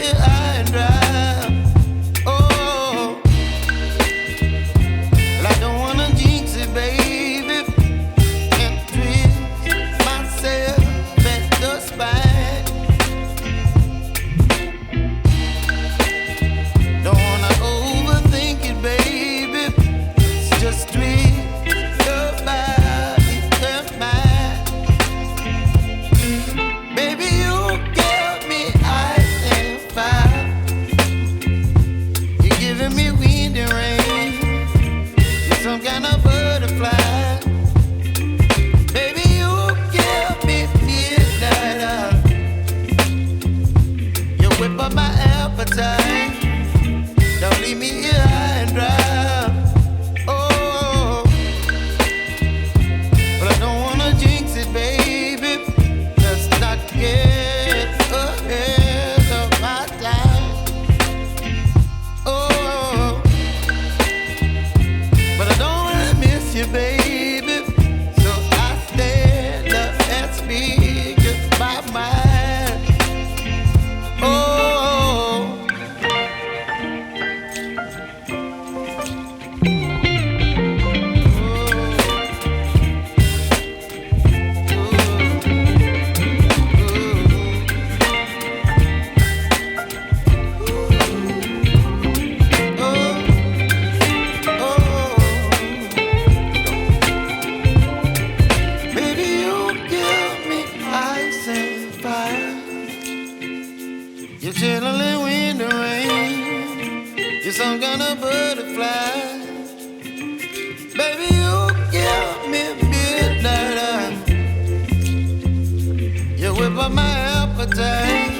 here high and dry. Oh, well, I don't wanna jinx it, baby, and twist myself at the spine. Don't wanna overthink it, baby. It's just twist your body and mine. Baby, you give me ice and fire. You're giving me wind and rain. You're some kind of butterfly. Baby, you give me midnight. You whip up my appetite. Don't leave me here high and dry. Oh, but I don't wanna jinx it, baby. Let's not get ahead of my time. Oh, but I don't wanna miss you, baby. So I stand up and speak my mind. Oh. Baby, you give me ice and fire. You're chilling wind and rain. You're some kind of butterfly. Baby, you give me midnight. You whip up my appetite.